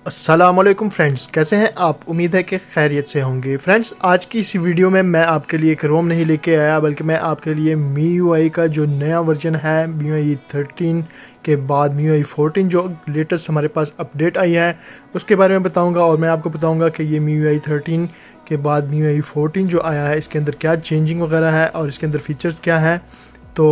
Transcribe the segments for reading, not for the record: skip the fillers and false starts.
अस्सलामुअलैकुम फ्रेंड्स, कैसे हैं आप? उम्मीद है कि खैरियत से होंगे। फ्रेंड्स, आज की इस वीडियो में मैं आपके लिए एक रोम नहीं लेके आया, बल्कि मैं आपके लिए MIUI का जो नया वर्जन है MIUI 13 के बाद MIUI 14 जो लेटेस्ट हमारे पास अपडेट आई है उसके बारे में बताऊंगा। और मैं आपको बताऊंगा कि ये MIUI 13 के बाद MIUI 14 जो आया है इसके अंदर क्या चेंजिंग वगैरह है और इसके अंदर फीचर्स क्या है। तो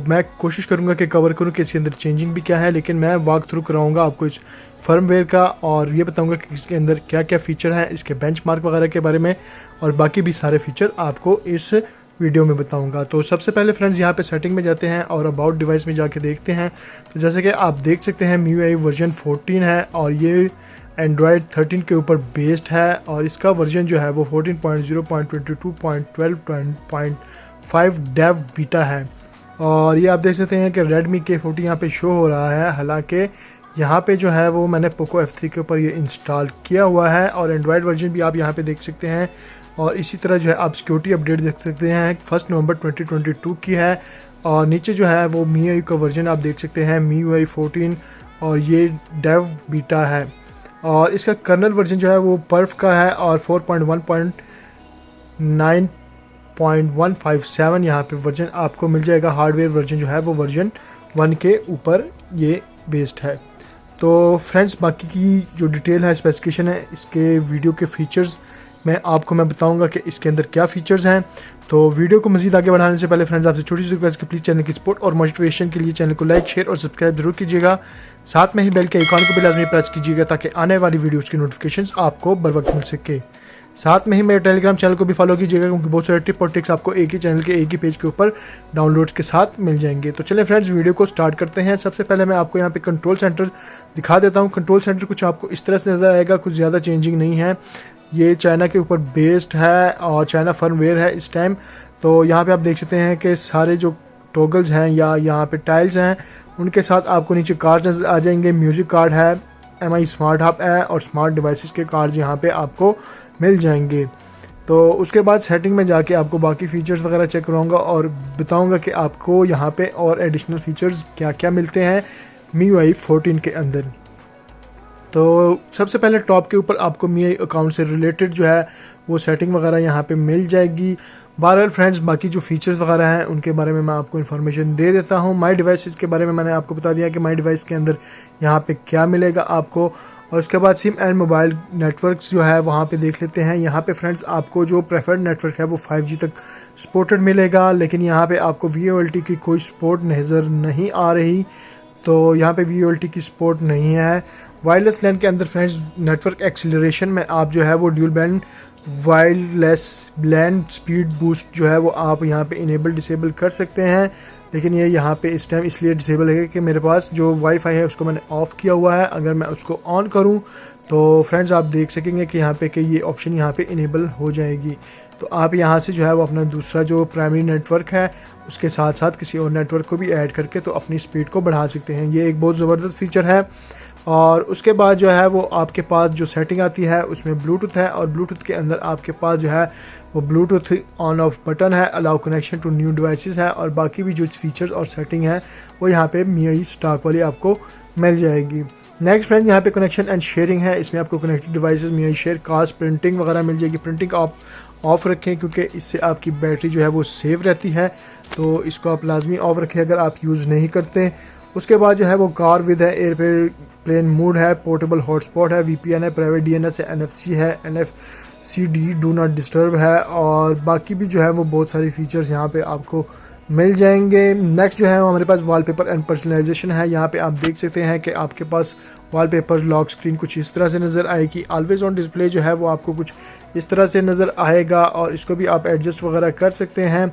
मैं कोशिश करूंगा कि कवर करूं कि इसके अंदर चेंजिंग भी क्या है, लेकिन मैं वॉक थ्रू कराऊंगा आपको इस फर्मवेयर का और ये बताऊंगा कि इसके अंदर क्या क्या फ़ीचर हैं, इसके बेंचमार्क वगैरह के बारे में और बाकी भी सारे फीचर आपको इस वीडियो में बताऊंगा। तो सबसे पहले फ्रेंड्स यहाँ पे सेटिंग में जाते हैं और अबाउट डिवाइस में जाके देखते हैं। तो जैसे कि आप देख सकते हैं MIUI वर्जन 14 है और ये एंड्रॉयड 13 के ऊपर बेस्ड है और इसका वर्जन जो है वो 14.0.22.12.5 डेव बीटा है। और ये आप देख सकते हैं कि Redmi K40 यहाँ पे शो हो रहा है, हालांकि यहाँ पे जो है वो मैंने पोको F3 के ऊपर ये इंस्टॉल किया हुआ है और एंड्रॉयड वर्जन भी आप यहाँ पे देख सकते हैं। और इसी तरह जो है आप सिक्योरिटी अपडेट देख सकते हैं 1 नवंबर 2022 की है। और नीचे जो है वो MIUI का वर्जन आप देख सकते हैं MIUI 14 और ये डेव बीटा है। और इसका कर्नल वर्जन जो है वो पर्फ का है और 4.1.9.157 यहाँ पे वर्जन आपको मिल जाएगा। हार्डवेयर वर्जन जो है वो वर्जन 1 के ऊपर ये बेस्ड है। तो फ्रेंड्स, बाकी की जो डिटेल है, स्पेसिफिकेशन है, इसके वीडियो के फीचर्स मैं बताऊंगा कि इसके अंदर क्या फीचर्स हैं। तो वीडियो को मजीद आगे बढ़ाने से पहले फ्रेंड्स आपसे छोटी सी रिक्वेस्ट कि प्लीज़ चैनल की सपोर्ट और मोटिवेशन के लिए चैनल को लाइक, शेयर और सब्सक्राइब जरूर कीजिएगा। साथ में ही बेल के आइकॉन को भी लाजमी प्रेस कीजिएगा ताकि आने वाली वीडियोज़ की नोटिफिकेशन आपको बर वक्त मिल सके। साथ में ही मेरे टेलीग्राम चैनल को भी फॉलो कीजिएगा क्योंकि बहुत सारे टिप और ट्रिक्स आपको एक ही चैनल के एक ही पेज के ऊपर डाउनलोड्स के साथ मिल जाएंगे। तो चलें फ्रेंड्स, वीडियो को स्टार्ट करते हैं। सबसे पहले मैं आपको यहाँ पे कंट्रोल सेंटर दिखा देता हूँ। कंट्रोल सेंटर कुछ आपको इस तरह से नज़र आएगा, कुछ ज़्यादा चेंजिंग नहीं है। ये चाइना के ऊपर बेस्ड है और चाइना फर्मवेयर है इस टाइम। तो यहाँ पे आप देख सकते हैं कि सारे जो टॉगल्स हैं या यहाँ पे टाइल्स हैं उनके साथ आपको नीचे कार्ड नज़र आ जाएंगे। म्यूजिक कार्ड है, MI स्मार्ट हब है और स्मार्ट डिवाइसेस के कार्ड यहाँ पे आपको मिल जाएंगे। तो उसके बाद सेटिंग में जाके आपको बाकी फीचर्स वगैरह चेक कराऊंगा और बताऊंगा कि आपको यहाँ पे और एडिशनल फीचर्स क्या क्या मिलते हैं MIUI 14 के अंदर। तो सबसे पहले टॉप के ऊपर आपको MIUI अकाउंट से रिलेटेड जो है वो सेटिंग वगैरह यहाँ पे मिल जाएगी। बहरहाल फ्रेंड्स, बाकी जो फीचर्स वगैरह हैं उनके बारे में मैं आपको इन्फॉर्मेशन दे देता हूँ। माई डिवाइसेस के बारे में मैंने आपको बता दिया कि माई डिवाइस के अंदर यहाँ पे क्या मिलेगा आपको। और उसके बाद सिम एंड मोबाइल नेटवर्क्स जो है वहाँ पे देख लेते हैं। यहाँ पे फ्रेंड्स आपको जो प्रेफर्ड नेटवर्क है वो 5G तक सपोर्टेड मिलेगा, लेकिन यहाँ पे आपको VoLTE की कोई सपोर्ट नज़र नहीं आ रही। तो यहाँ पे VoLTE की सपोर्ट नहीं है। वायरलेस लैन के अंदर फ्रेंड्स नेटवर्क एक्सीलरेशन में आप जो है वो ड्यूल बैंड वायरलेस लैन स्पीड बूस्ट जो है वो आप यहाँ पे इनेबल डिसेबल कर सकते हैं, लेकिन ये यहाँ पे इस टाइम इसलिए डिसेबल है कि मेरे पास जो वाईफाई है उसको मैंने ऑफ़ किया हुआ है। अगर मैं उसको ऑन करूँ तो फ्रेंड्स आप देख सकेंगे कि यहाँ पे कि ये ऑप्शन यहाँ पे इनेबल हो जाएगी। तो आप यहाँ से जो है वो अपना दूसरा जो प्राइमरी नेटवर्क है उसके साथ साथ किसी और नेटवर्क को भी ऐड करके तो अपनी स्पीड को बढ़ा सकते हैं। ये एक बहुत ज़बरदस्त फीचर है। और उसके बाद जो है वो आपके पास जो सेटिंग आती है उसमें ब्लूटूथ है और ब्लूटूथ के अंदर आपके पास जो है वो ब्लूटूथ ऑन ऑफ बटन है, allow connection to new devices है और बाकी भी जो फीचर्स और सेटिंग है वो यहाँ पे MIUI स्टॉक वाली आपको मिल जाएगी। नेक्स्ट फ्रेंड, यहाँ पे कनेक्शन एंड शेयरिंग है। इसमें आपको connected devices MIUI share cast printing वगैरह मिल जाएगी। प्रिंटिंग आप ऑफ़ रखें क्योंकि इससे आपकी बैटरी जो है वो सेव रहती है, तो इसको आप लाजमी ऑफ रखें अगर आप यूज़ नहीं करते। उसके बाद जो है वो कार विद है, एयरप्लेन मोड है, पोर्टेबल हॉटस्पॉट है, VPN है, प्राइवेट DNS है, NFC है, NFC डू नॉट डिस्टर्ब है और बाकी भी जो है वो बहुत सारी फीचर्स यहाँ पे आपको मिल जाएंगे। नेक्स्ट जो है वो हमारे पास वॉलपेपर एंड पर्सनलाइजेशन है। यहाँ पे आप देख सकते हैं कि आपके पास वॉलपेपर लॉक स्क्रीन कुछ इस तरह से नज़र आएगी। ऑलवेज ऑन डिस्प्ले जो है वो आपको कुछ इस तरह से नज़र आएगा और इसको भी आप एडजस्ट वगैरह कर सकते हैं।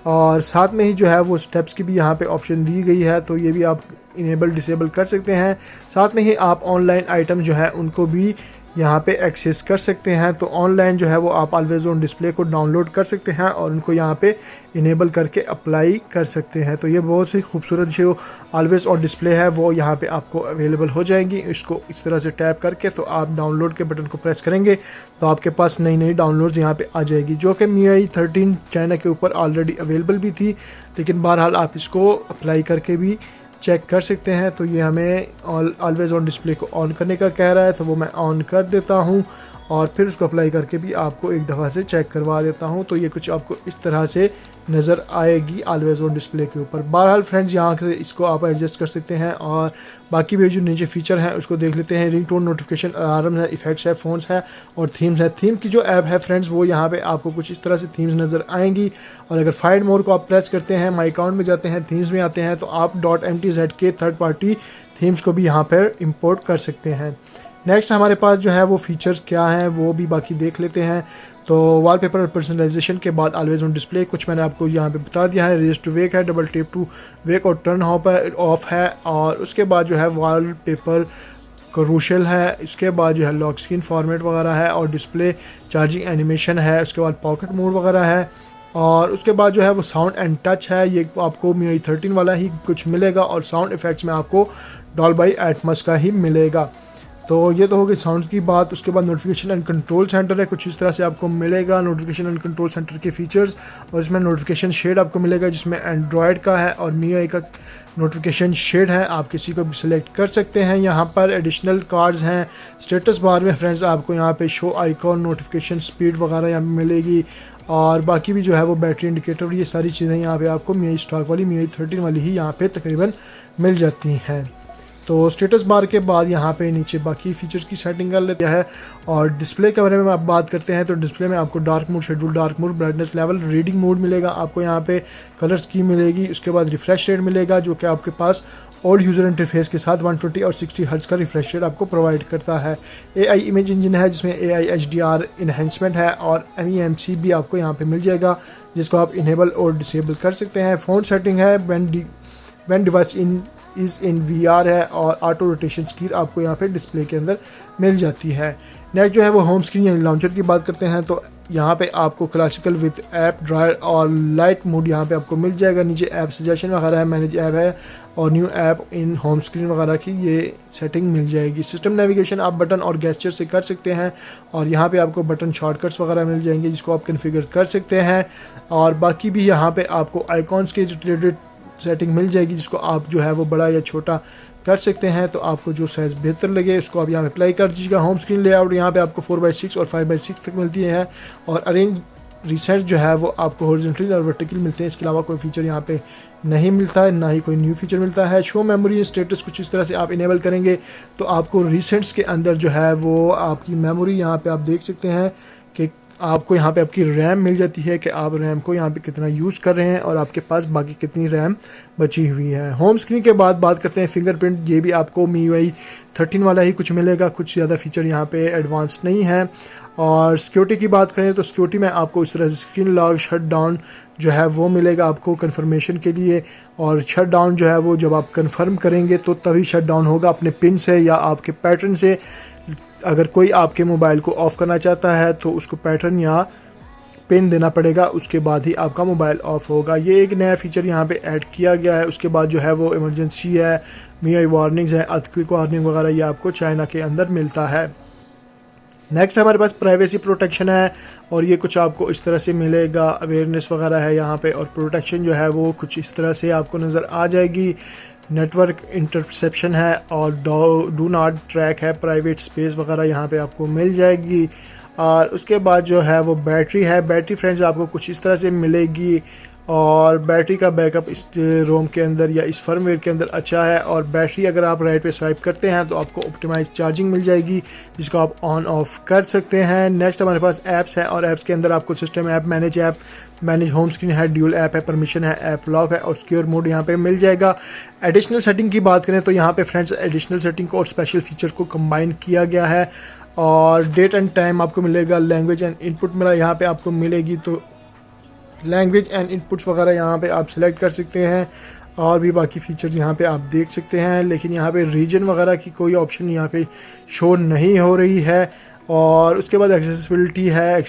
और साथ में ही जो है वो स्टेप्स की भी यहाँ पे ऑप्शन दी गई है, तो ये भी आप इनेबल डिसेबल कर सकते हैं। साथ में ही आप ऑनलाइन आइटम जो है उनको भी यहाँ पे एक्सेस कर सकते हैं। तो ऑनलाइन जो है वो आप ऑलवेज ऑन डिस्प्ले को डाउनलोड कर सकते हैं और उनको यहाँ पे इनेबल करके अप्लाई कर सकते हैं। तो ये बहुत ही खूबसूरत जो ऑलवेज ऑन डिस्प्ले है वो यहाँ पे आपको अवेलेबल हो जाएगी। इसको इस तरह से टैप करके तो आप डाउनलोड के बटन को प्रेस करेंगे तो आपके पास नई नई डाउनलोड्स यहाँ पे आ जाएगी, जो कि MIUI 13 चाइना के ऊपर ऑलरेडी अवेलेबल भी थी, लेकिन बहरहाल आप इसको अप्लाई करके भी चेक कर सकते हैं। तो ये हमें ऑलवेज ऑन डिस्प्ले को ऑन करने का कह रहा है, तो वो मैं ऑन कर देता हूँ और फिर उसको अप्लाई करके भी आपको एक दफ़ा से चेक करवा देता हूँ। तो ये कुछ आपको इस तरह से नज़र आएगी ऑलवेज ऑन डिस्प्ले के ऊपर। बहरहाल फ्रेंड्स, यहाँ से इसको आप एडजस्ट कर सकते हैं और बाकी भी जो नीचे फीचर हैं उसको देख लेते हैं। रिंगटोन, नोटिफिकेशन, अलार्म है, इफेक्ट्स है, फ़ोन्स है और थीम्स है। थीम की जो ऐप है फ्रेंड्स, वो यहाँ पे आपको कुछ इस तरह से थीम्स नज़र आएंगी और अगर फाइंड मोर को आप प्रेस करते हैं, माई अकाउंट में जाते हैं, थीम्स में आते हैं, तो आप .mtz के थर्ड पार्टी थीम्स को भी यहाँ पर इम्पोर्ट कर सकते हैं। नेक्स्ट हमारे पास जो है वो फीचर्स क्या हैं वो भी बाकी देख लेते हैं। तो वॉलपेपर और पर्सनलाइजेशन के बाद ऑलवेज ऑन डिस्प्ले कुछ मैंने आपको यहाँ पे बता दिया है। रेज टू वेक है, डबल टेप टू वेक और टर्न ऑफ है और उसके बाद जो है वॉलपेपर क्रूशियल है। इसके बाद जो है लॉक स्क्रीन फॉर्मेट वगैरह है और डिस्प्ले चार्जिंग एनिमेशन है। उसके बाद पॉकेट मोड वगैरह है और उसके बाद जो है वो साउंड एंड टच है। ये आपको MIUI 13 वाला ही कुछ मिलेगा और साउंड इफेक्ट्स में आपको डॉल्बी एटमॉस का ही मिलेगा। तो ये तो हो गई साउंड की बात। उसके बाद नोटिफिकेशन एंड कंट्रोल सेंटर है, कुछ इस तरह से आपको मिलेगा नोटिफिकेशन एंड कंट्रोल सेंटर के फीचर्स। और इसमें नोटिफिकेशन शेड आपको मिलेगा जिसमें एंड्रॉयड का है और MIUI का नोटिफिकेशन शेड है, आप किसी को भी सिलेक्ट कर सकते हैं। यहाँ पर एडिशनल कार्ड्स हैं। स्टेटस बार में फ्रेंड्स आपको यहाँ पे शो आइकॉन, नोटिफिकेशन स्पीड वगैरह यहाँ पे मिलेगी और बाकी भी जो है वो बैटरी इंडिकेटर, ये सारी चीज़ें यहाँ पे आपको MIUI स्टॉक वाली MIUI 13 वाली ही यहाँ पे तकरीबन मिल जाती हैं। तो स्टेटस बार के बाद यहाँ पे नीचे बाकी फीचर्स की सेटिंग कर लेते हैं और डिस्प्ले के बारे में आप बात करते हैं। तो डिस्प्ले में आपको dark mode, schedule dark mode, brightness level, reading mode मिलेगा आपको यहाँ पे, कलर स्कीम मिलेगी। उसके बाद रिफ्रेश रेट मिलेगा जो कि आपके पास ओल्ड यूज़र इंटरफेस के साथ 120 और 60 हर्ट्ज का रिफ्रेश रेट आपको प्रोवाइड करता है। AI इमेज इंजन है जिसमें AI HDR इन्हेंसमेंट है और MEMC भी आपको यहाँ पे मिल जाएगा जिसको आप इनेबल और डिसेबल कर सकते हैं। फ़ोन सेटिंग है, when device is in VR है और ऑटो रोटेशन स्क्रीन आपको यहाँ पे डिस्प्ले के अंदर मिल जाती है। नेक्स्ट जो है वो होम स्क्रीन यानी लॉन्चर की बात करते हैं। तो यहाँ पे आपको क्लासिकल विद ऐप, ड्रायर और लाइट मोड यहाँ पे आपको मिल जाएगा। नीचे ऐप सजेशन वगैरह है, मैनेज ऐप है और न्यू ऐप इन होम स्क्रीन वगैरह की ये सेटिंग मिल जाएगी। सिस्टम नेविगेशन आप बटन और गेस्चर से कर सकते हैं और यहाँ पे आपको बटन शॉर्टकट्स वगैरह मिल जाएंगे जिसको आप कन्फिगर कर सकते हैं और बाकी भी यहाँ पे आपको आइकॉन्स के रिलेटेड सेटिंग मिल जाएगी जिसको आप जो है वो बड़ा या छोटा कर सकते हैं। तो आपको जो साइज़ बेहतर लगे उसको आप यहाँ पे अप्लाई कर दीजिएगा। होम स्क्रीन लेआउट यहाँ पे आपको 4x6 और 5x6 तक मिलती है और अरेंज रिसेट जो है वो आपको हॉरिजॉन्टल और वर्टिकल मिलते हैं। इसके अलावा कोई फीचर यहाँ पे नहीं मिलता है, ना ही कोई न्यू फीचर मिलता है। शो मेमोरी स्टेटस कुछ इस तरह से आप इनेबल करेंगे तो आपको रिसेंट्स के अंदर जो है वो आपकी मेमोरी यहाँ पे आप देख सकते हैं कि आपको यहाँ पे आपकी रैम मिल जाती है कि आप रैम को यहाँ पे कितना यूज़ कर रहे हैं और आपके पास बाकी कितनी रैम बची हुई है। होम स्क्रीन के बाद बात करते हैं फिंगरप्रिंट। ये भी आपको MIUI 13 वाला ही कुछ मिलेगा, कुछ ज़्यादा फीचर यहाँ पे एडवांस नहीं है। और सिक्योरिटी की बात करें तो सिक्योरिटी में आपको इस तरह से स्क्रीन लॉक शट डाउन जो है वो मिलेगा आपको कन्फर्मेशन के लिए और शट डाउन जो है वो जब आप कन्फर्म करेंगे तो तभी शट डाउन होगा अपने पिन से या आपके पैटर्न से। अगर कोई आपके मोबाइल को ऑफ़ करना चाहता है तो उसको पैटर्न या पिन देना पड़ेगा, उसके बाद ही आपका मोबाइल ऑफ होगा। ये एक नया फीचर यहाँ पे ऐड किया गया है। उसके बाद जो है वो इमरजेंसी है, MIUI वार्निंग्स है, अर्थक्वेक वार्निंग वगैरह ये आपको चाइना के अंदर मिलता है। नेक्स्ट हमारे पास प्राइवेसी प्रोटेक्शन है और ये कुछ आपको इस तरह से मिलेगा। अवेयरनेस वगैरह है यहाँ पे और प्रोटेक्शन जो है वो कुछ इस तरह से आपको नज़र आ जाएगी। नेटवर्क इंटरसेप्शन है और डू नॉट ट्रैक है, प्राइवेट स्पेस वगैरह यहाँ पे आपको मिल जाएगी। और उसके बाद जो है वो बैटरी है। बैटरी फ्रेंड्स आपको कुछ इस तरह से मिलेगी और बैटरी का बैकअप इस रोम के अंदर या इस फर्मवेयर के अंदर अच्छा है और बैटरी अगर आप राइट पे स्वाइप करते हैं तो आपको ऑप्टिमाइज चार्जिंग मिल जाएगी जिसको आप ऑन ऑफ कर सकते हैं। नेक्स्ट हमारे पास ऐप्स है और ऐप्स के अंदर आपको system app, manage home screen है, ड्यूल ऐप है, परमिशन है, ऐप लॉक है और सिक्योर मोड यहाँ पे मिल जाएगा। एडिशनल सेटिंग की बात करें तो यहाँ पे फ्रेंड्स एडिशनल सेटिंग को और स्पेशल फीचर को कंबाइन किया गया है और डेट एंड टाइम आपको मिलेगा। लैंग्वेज एंड इनपुट मिला यहाँ पे आपको मिलेगी तो लैंग्वेज एंड इनपुट्स वगैरह यहाँ पे आप सिलेक्ट कर सकते हैं और भी बाकी फीचर्स यहाँ पे आप देख सकते हैं। लेकिन यहाँ पे रीजन वगैरह की कोई ऑप्शन यहाँ पे शो नहीं हो रही है। और उसके बाद एक्सेसिबिलिटी है,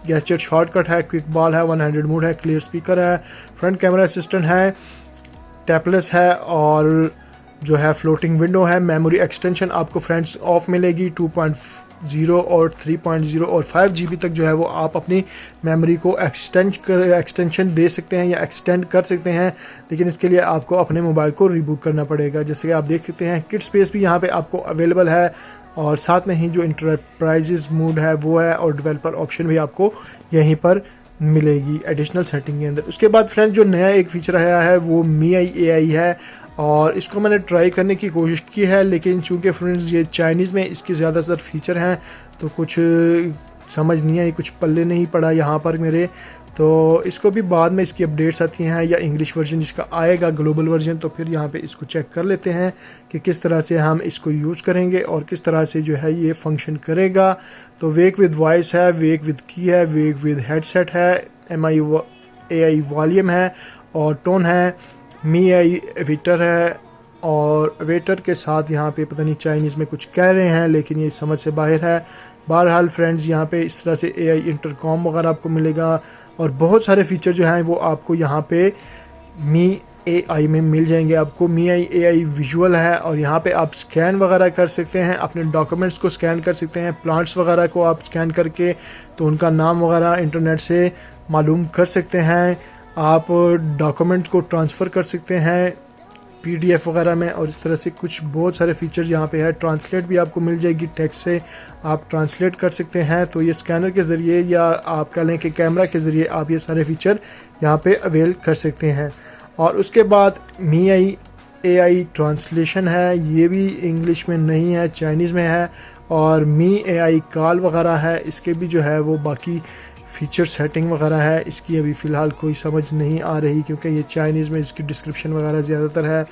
गेस्चर शॉर्टकट है, क्विक बॉल है, 1 हैंडेड मोड है, क्लियर स्पीकर है, फ्रंट कैमरा असिस्टेंट है, टैपलेस है और जो है फ्लोटिंग विंडो है। मेमोरी एक्सटेंशन आपको फ्रेंड्स ऑफ मिलेगी, 3.0 और 3.0 और 5 GB तक जो है वो आप अपनी मेमोरी को एक्सटेंशन दे सकते हैं या एक्सटेंड कर सकते हैं, लेकिन इसके लिए आपको अपने मोबाइल को रिबूट करना पड़ेगा। जैसे कि आप देख सकते हैं किट स्पेस भी यहाँ पे आपको अवेलेबल है, और साथ में ही जो इंटरप्राइजेज मोड है वो है, और डेवलपर ऑप्शन भी आपको यहीं पर मिलेगी एडिशनल सेटिंग के अंदर। उसके बाद फ्रेंड्स जो नया एक फीचर आया है वो MIUI AI है, और इसको मैंने ट्राई करने की कोशिश की है, लेकिन चूंकि फ्रेंड्स ये चाइनीज़ में इसके ज़्यादातर फीचर हैं तो कुछ समझ नहीं आई, कुछ पल्ले नहीं पड़ा यहाँ पर मेरे। तो इसको भी बाद में इसकी अपडेट्स आती हैं या इंग्लिश वर्जन जिसका आएगा ग्लोबल वर्जन, तो फिर यहाँ पे इसको चेक कर लेते हैं कि किस तरह से हम इसको यूज़ करेंगे और किस तरह से जो है ये फंक्शन करेगा। तो वेक विद वॉइस है, वेक विद की है, वेक विद हेडसेट है, MIUI वॉल्यूम है, और टोन है, MIUI एविटर है, और वेटर के साथ यहाँ पे पता नहीं चाइनीज़ में कुछ कह रहे हैं लेकिन ये समझ से बाहर है। बहरहाल फ्रेंड्स यहाँ पे इस तरह से AI इंटरकॉम वगैरह आपको मिलेगा, और बहुत सारे फीचर जो हैं वो आपको यहाँ पे MIUI में मिल जाएंगे। आपको MIUI AI विजुअल है, और यहाँ पे आप स्कैन वगैरह कर सकते हैं, अपने डॉक्यूमेंट्स को स्कैन कर सकते हैं, प्लांट्स वगैरह को आप स्कैन करके तो उनका नाम वगैरह इंटरनेट से मालूम कर सकते हैं। आप डॉक्यूमेंट को ट्रांसफ़र कर सकते हैं PDF वगैरह में, और इस तरह से कुछ बहुत सारे फीचर्स यहाँ पे है। ट्रांसलेट भी आपको मिल जाएगी, टेक्स्ट से आप ट्रांसलेट कर सकते हैं। तो ये स्कैनर के ज़रिए या आप कह लें कि कैमरा के ज़रिए आप ये सारे फीचर यहाँ पे अवेल कर सकते हैं। और उसके बाद MIUI AI ट्रांसलेशन है, ये भी इंग्लिश में नहीं है, चाइनीज़ में है, और MIUI कॉल वगैरह है, इसके भी जो है वो बाकी फीचर सेटिंग वगैरह है, इसकी अभी फ़िलहाल कोई समझ नहीं आ रही क्योंकि ये चाइनीज़ में इसकी डिस्क्रिप्शन वगैरह ज़्यादातर है,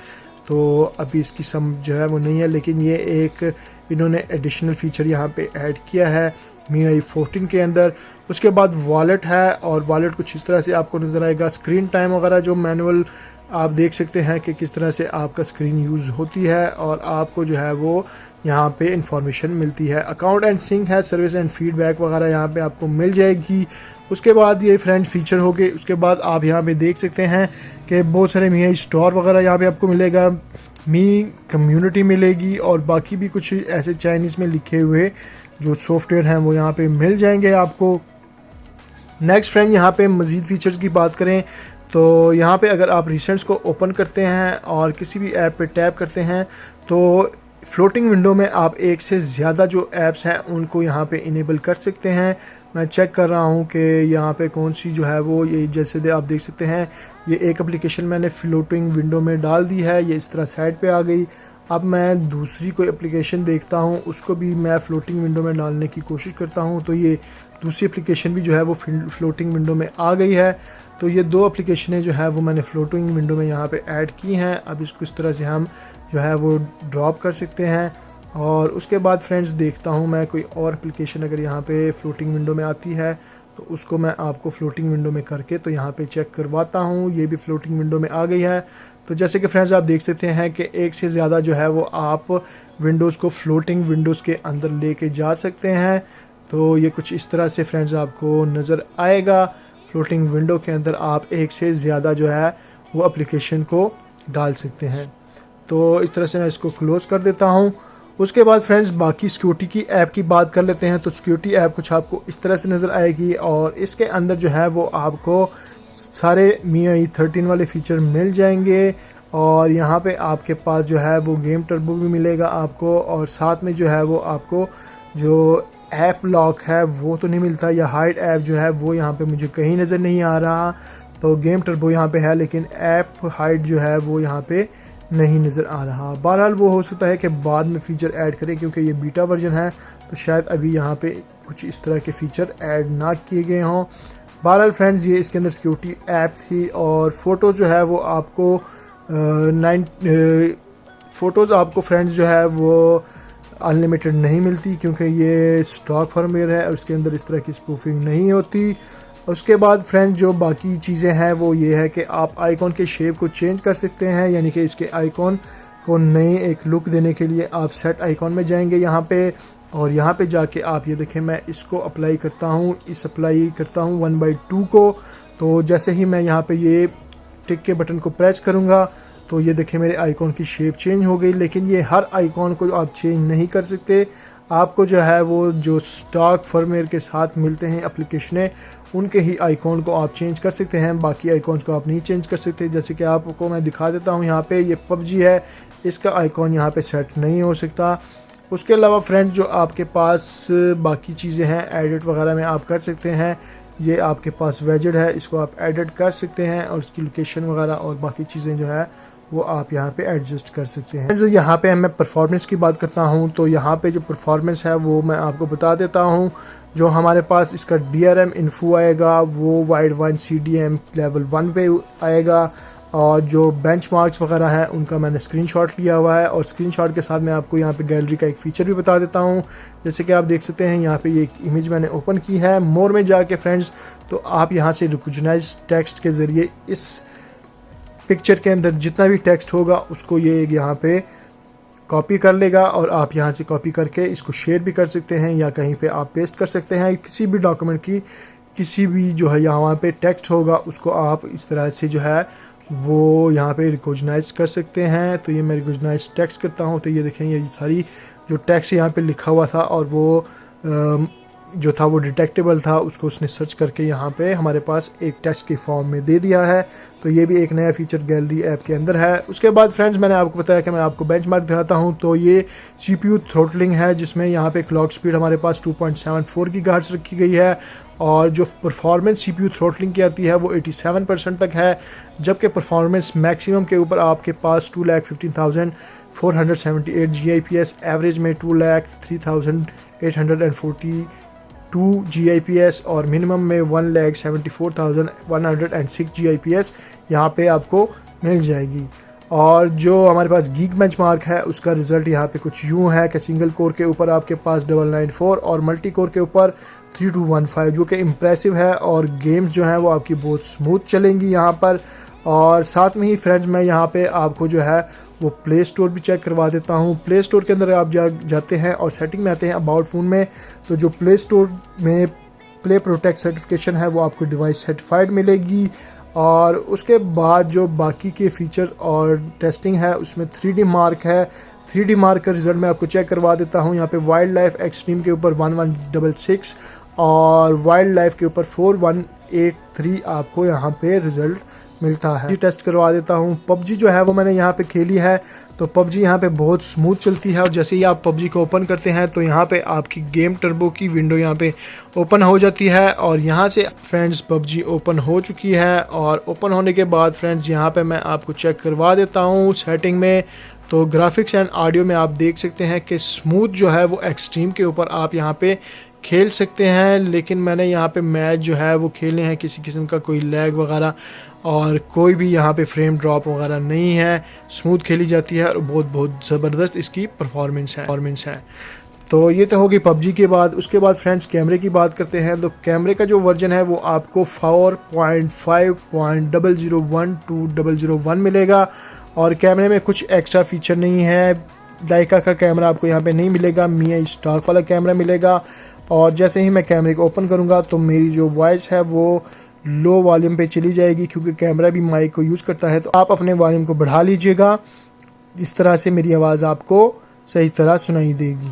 तो अभी इसकी समझ जो है वो नहीं है। लेकिन ये एक इन्होंने एडिशनल फ़ीचर यहाँ पे ऐड किया है MIUI 14 के अंदर। उसके बाद वॉलेट है, और वॉलेट कुछ इस तरह से आपको नज़र आएगा। स्क्रीन टाइम वगैरह जो मैनुअल आप देख सकते हैं कि किस तरह से आपका स्क्रीन यूज़ होती है, और आपको जो है वो यहाँ पे इंफॉर्मेशन मिलती है। अकाउंट एंड सिंक है, सर्विस एंड फीडबैक वगैरह यहाँ पे आपको मिल जाएगी। उसके बाद ये फ्रेंड फीचर हो गए। उसके बाद आप यहाँ पे देख सकते हैं कि बहुत सारे MIUI स्टोर वगैरह यहाँ पे आपको मिलेगा, मी कम्युनिटी मिलेगी, और बाकी भी कुछ ऐसे चाइनीज़ में लिखे हुए जो सॉफ्टवेयर हैं वो यहाँ पे मिल जाएंगे आपको। नेक्स्ट फ्रेंड यहाँ पे मज़ीद फ़ीचर्स की बात करें तो यहाँ पे अगर आप रिसेंट्स को ओपन करते हैं और किसी भी ऐप पे टैप करते हैं तो फ्लोटिंग विंडो में आप एक से ज़्यादा जो ऐप्स हैं उनको यहाँ पे इनेबल कर सकते हैं। मैं चेक कर रहा हूँ कि यहाँ पे कौन सी जो है वो, ये जैसे आप देख सकते हैं ये एक एप्लीकेशन मैंने फ्लोटिंग विंडो में डाल दी है, ये इस तरह साइड पे आ गई। अब मैं दूसरी कोई एप्लीकेशन देखता हूँ, उसको भी मैं फ्लोटिंग विंडो में डालने की कोशिश करता हूँ, तो ये दूसरी एप्लीकेशन भी जो है वो फ्लोटिंग विंडो में आ गई है। तो ये दो एप्लीकेशनें जो है वो मैंने फ्लोटिंग विंडो में यहाँ पे ऐड की हैं। अब इसको इस तरह से हम जो है वो ड्रॉप कर सकते हैं। और उसके बाद फ्रेंड्स देखता हूँ मैं कोई और एप्लीकेशन अगर यहाँ पे फ्लोटिंग विंडो में आती है तो उसको मैं आपको फ्लोटिंग विंडो में करके तो यहाँ पे चेक करवाता हूँ। ये भी फ्लोटिंग विंडो में आ गई है। तो जैसे कि फ्रेंड्स आप देख सकते हैं कि एक से ज़्यादा जो है वो आप विंडोज़ को फ्लोटिंग विंडोज़ के अंदर लेके जा सकते हैं। तो ये कुछ इस तरह से फ्रेंड्स आपको नज़र आएगा। फ्लोटिंग विंडो के अंदर आप एक से ज़्यादा जो है वो एप्लीकेशन को डाल सकते हैं। तो इस तरह से मैं इसको क्लोज़ कर देता हूँ। उसके बाद फ्रेंड्स बाकी सिक्योरिटी की ऐप की बात कर लेते हैं। तो सिक्योरिटी ऐप कुछ आपको इस तरह से नज़र आएगी और इसके अंदर जो है वो आपको सारे MIUI 13 वाले फीचर मिल जाएंगे। और यहाँ पे आपके पास जो है वो गेम टर्बो भी मिलेगा आपको, और साथ में जो है वो आपको जो ऐप लॉक है वो तो नहीं मिलता, या हाइड ऐप जो है वो यहाँ पे मुझे कहीं नज़र नहीं आ रहा। तो गेम टर्बो यहाँ पे है लेकिन ऐप हाइड जो है वो यहाँ पे नहीं नज़र आ रहा। बहरहाल वो हो सकता है कि बाद में फ़ीचर ऐड करें क्योंकि ये बीटा वर्जन है, तो शायद अभी यहाँ पे कुछ इस तरह के फ़ीचर ऐड ना किए गए हों। बहरहाल फ्रेंड्स ये इसके अंदर सिक्योरिटी ऐप थी। और फ़ोटो जो है वो आपको फ़ोटोज़ आपको फ्रेंड्स जो है वो अनलिमिटेड नहीं मिलती क्योंकि ये स्टॉक फर्मवेयर है और उसके अंदर इस तरह की स्पूफिंग नहीं होती। उसके बाद फ्रेंड जो बाकी चीज़ें हैं वो ये है कि आप आइकॉन के शेप को चेंज कर सकते हैं, यानी कि इसके आइकॉन को नए एक लुक देने के लिए आप सेट आइकॉन में जाएंगे यहाँ पे, और यहाँ पे जाके आप ये देखें मैं इसको अप्लाई करता हूँ, अप्लाई करता हूँ 1/2 को। तो जैसे ही मैं यहाँ पे ये टिक के बटन को प्रेस करूँगा तो ये देखें मेरे आइकॉन की शेप चेंज हो गई। लेकिन ये हर आइकॉन को आप चेंज नहीं कर सकते, आपको जो है वो जो स्टॉक फर्मवेयर के साथ मिलते हैं एप्लीकेशनें, उनके ही आइकॉन को आप चेंज कर सकते हैं, बाकी आइकॉन्स को आप नहीं चेंज कर सकते। जैसे कि आपको मैं दिखा देता हूँ, यहाँ पे ये PUBG है, इसका आइकॉन यहाँ पे सेट नहीं हो सकता। उसके अलावा फ्रेंड्स जो आपके पास बाकी चीज़ें हैं एडिट वगैरह में आप कर सकते हैं। ये आपके पास वेजेट है, इसको आप एडिट कर सकते हैं और इसकी लोकेशन वगैरह और बाकी चीज़ें जो है वो आप यहाँ पे एडजस्ट कर सकते हैं। यहाँ पे मैं परफॉर्मेंस की बात करता हूँ, तो यहाँ पे जो परफॉर्मेंस है वो मैं आपको बता देता हूँ। जो हमारे पास इसका DRM इन्फो आएगा वो वाइड वन CDM लेवल 1 पे आएगा, और जो बेंचमार्क्स वगैरह हैं उनका मैंने स्क्रीनशॉट लिया हुआ है, और स्क्रीनशॉट के साथ मैं आपको यहाँ पे गैलरी का एक फ़ीचर भी बता देता हूँ। जैसे कि आप देख सकते हैं यहाँ पे ये एक इमेज मैंने ओपन की है। मोर में जाके फ्रेंड्स तो आप यहाँ से रिकॉग्नाइज टेक्स्ट के ज़रिए इस पिक्चर के अंदर जितना भी टेक्स्ट होगा उसको ये यहाँ पे कॉपी कर लेगा, और आप यहाँ से कॉपी करके इसको शेयर भी कर सकते हैं या कहीं पे आप पेस्ट कर सकते हैं। किसी भी डॉक्यूमेंट की किसी भी जो है यहाँ पे टेक्स्ट होगा उसको आप इस तरह से जो है वो यहाँ पे रिकॉग्नाइज कर सकते हैं। तो ये मैं रिकॉग्नाइज टेक्स्ट करता हूँ, तो ये देखें ये सारी जो टेक्स्ट यहाँ पे लिखा हुआ था और वो जो था वो डिटेक्टेबल था, उसको उसने सर्च करके यहाँ पे हमारे पास एक टेक्स्ट के फॉर्म में दे दिया है। तो ये भी एक नया फीचर गैलरी ऐप के अंदर है। उसके बाद फ्रेंड्स मैंने आपको बताया कि मैं आपको बेंचमार्क दिखाता हूँ, तो ये CPU थ्रोटलिंग है, जिसमें यहाँ पे क्लॉक स्पीड हमारे पास 2.74 गीगाहर्ट्ज़ रखी गई है, और जो परफॉर्मेंस CPU थ्रोटलिंग की आती है वो 87% तक है, जबकि परफॉर्मेंस मैक्सिमम के ऊपर आपके पास 2,15,478 GIPS, एवरेज में 2,03,842 GIPS और मिनिमम में 1,74,106 GIPS यहाँ पे आपको मिल जाएगी। और जो हमारे पास गीक बेंचमार्क है उसका रिजल्ट यहाँ पे कुछ यूँ है कि सिंगल कोर के ऊपर आपके पास 994 और मल्टी कोर के ऊपर 3215, जो कि इम्प्रेसिव है, और गेम्स जो हैं वो आपकी बहुत स्मूथ चलेंगी यहाँ पर। और साथ में ही फ्रेंड्स मैं यहाँ पे आपको जो है वो प्ले स्टोर भी चेक करवा देता हूँ। प्ले स्टोर के अंदर आप जाते हैं और सेटिंग में आते हैं अबाउट फ़ोन में, तो जो प्ले स्टोर में प्ले प्रोटेक्ट सर्टिफिकेशन है वो आपको डिवाइस सर्टिफाइड मिलेगी। और उसके बाद जो बाकी के फीचर और टेस्टिंग है उसमें 3D मार्क है। 3D मार्क का रिज़ल्ट मैं आपको चेक करवा देता हूँ। यहाँ पे वाइल्ड लाइफ एक्सट्रीम के ऊपर 1166 और वाइल्ड लाइफ के ऊपर 4183 आपको यहाँ पे रिज़ल्ट मिलता है। जी टेस्ट करवा देता हूँ। PUBG जो है वो मैंने यहाँ पे खेली है, तो PUBG यहाँ पे बहुत स्मूथ चलती है, और जैसे ही आप PUBG को ओपन करते हैं तो यहाँ पे आपकी गेम टर्बो की विंडो यहाँ पे ओपन हो जाती है, और यहाँ से फ्रेंड्स PUBG ओपन हो चुकी है। और ओपन होने के बाद फ्रेंड्स यहाँ पे मैं आपको चेक करवा देता हूँ सेटिंग में, तो ग्राफिक्स एंड ऑडियो में आप देख सकते हैं कि स्मूथ जो है वो एक्सट्रीम के ऊपर आप यहाँ पे खेल सकते हैं। लेकिन मैंने यहाँ पे मैच जो है वो खेले हैं, किसी किस्म का कोई लैग वगैरह और कोई भी यहाँ पे फ्रेम ड्रॉप वगैरह नहीं है, स्मूथ खेली जाती है और बहुत ज़बरदस्त इसकी परफॉर्मेंस है। तो ये तो होगी PUBG के बाद। उसके बाद फ्रेंड्स कैमरे की बात करते हैं, तो कैमरे का जो वर्जन है वो आपको 4.5.0012001 मिलेगा, और कैमरे में कुछ एक्स्ट्रा फीचर नहीं है। लाइका का कैमरा आपको यहाँ पे नहीं मिलेगा, MIUI स्टॉक वाला कैमरा मिलेगा। और जैसे ही मैं कैमरे को ओपन करूँगा तो मेरी जो वॉइस है वो लो वॉल्यूम पे चली जाएगी, क्योंकि कैमरा भी माइक को यूज़ करता है। तो आप अपने वॉल्यूम को बढ़ा लीजिएगा, इस तरह से मेरी आवाज़ आपको सही तरह सुनाई देगी।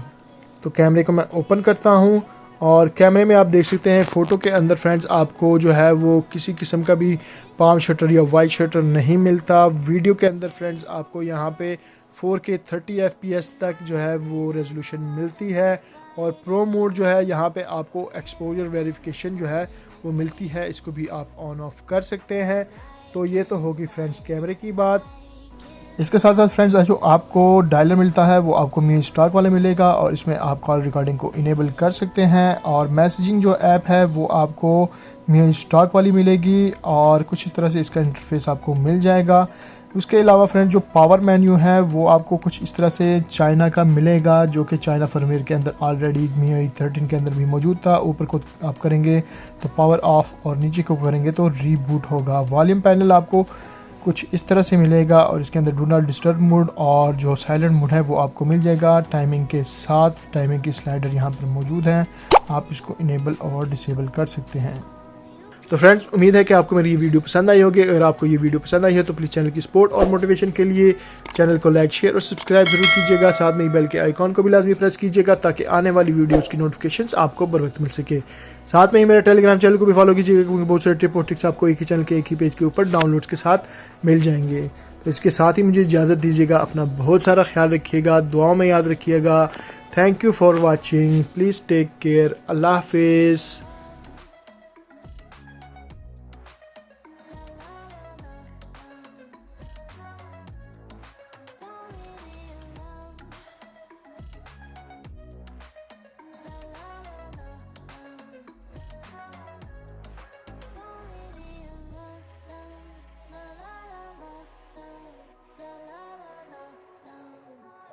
तो कैमरे को मैं ओपन करता हूँ, और कैमरे में आप देख सकते हैं फ़ोटो के अंदर फ्रेंड्स आपको जो है वो किसी किस्म का भी पाम शटर या वाइट शटर नहीं मिलता। वीडियो के अंदर फ्रेंड्स आपको यहाँ पे 4K 30 FPS तक जो है वो रेजोल्यूशन मिलती है, और प्रो मोड जो है यहाँ पे आपको एक्सपोजर वेरिफिकेशन जो है वो मिलती है, इसको भी आप ऑन ऑफ कर सकते हैं। तो ये तो होगी फ्रेंड्स कैमरे की बात। इसके साथ साथ फ्रेंड्स जो आपको डायलर मिलता है वो आपको MIUI स्टॉक वाला मिलेगा, और इसमें आप कॉल रिकॉर्डिंग को इनेबल कर सकते हैं। और मैसेजिंग जो ऐप है वो आपको MIUI स्टॉक वाली मिलेगी, और कुछ इस तरह से इसका इंटरफेस आपको मिल जाएगा। उसके अलावा फ्रेंड्स जो पावर मेन्यू है वो आपको कुछ इस तरह से चाइना का मिलेगा, जो कि चाइना फर्मवेयर के अंदर ऑलरेडी MIUI 13 के अंदर भी मौजूद था। ऊपर को आप करेंगे तो पावर ऑफ, और नीचे को करेंगे तो रीबूट होगा। वॉल्यूम पैनल आपको कुछ इस तरह से मिलेगा, और इसके अंदर डू नॉट डिस्टर्ब मोड और जो साइलेंट मोड है वो आपको मिल जाएगा। टाइमिंग के साथ टाइमिंग की स्लाइडर यहाँ पर मौजूद है, आप इसको इनेबल और डिसेबल कर सकते हैं। तो तो फ्रेंड्स उम्मीद है कि आपको मेरी ये वीडियो पसंद आई होगी। अगर आपको ये वीडियो पसंद आई है तो प्लीज़ चैनल की सपोर्ट और मोटिवेशन के लिए चैनल को लाइक, शेयर और सब्सक्राइब जरूर कीजिएगा। साथ में ही बेल के आइकॉन को भी लाजमी प्रेस कीजिएगा ताकि आने वाली वीडियोज़ की नोटिफिकेशंस आपको बर वक्त मिल सके। साथ में ही मेरे टेलीग्राम चैनल को भी फॉलो कीजिएगा क्योंकि बहुत सारे टिप और ट्रिक्स आपको एक ही चैनल के एक ही पेज के ऊपर डाउनलोड्स के साथ मिल जाएंगे। तो इसके साथ ही मुझे इजाज़त दीजिएगा। अपना बहुत सारा ख्याल रखिएगा, दुआओं में याद रखिएगा। Thank you for watching. Please take care. अल्लाह हाफिज़।